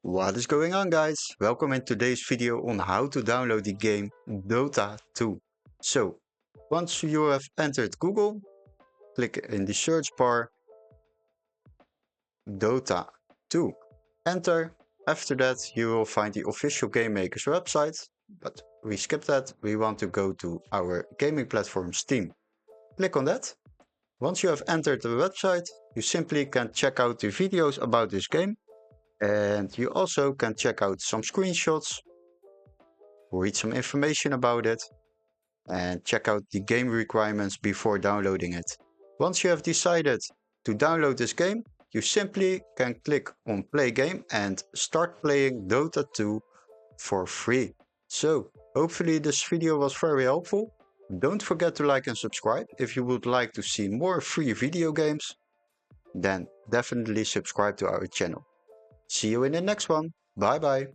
What is going on, guys? Welcome in today's video on how to download the game Dota 2. So, once you have entered Google, click in the search bar Dota 2. Enter. After that, you will find the official game maker's website, but we skip that. We want to go to our gaming platform Steam. Click on that. Once you have entered the website, you simply can check out the videos about this game. And you also can check out some screenshots, read some information about it, and check out the game requirements before downloading it. Once you have decided to download this game, you simply can click on play game and start playing Dota 2 for free. So, hopefully this video was very helpful. Don't forget to like and subscribe if you would like to see more free video games. Then definitely subscribe to our channel. See you in the next one. Bye bye.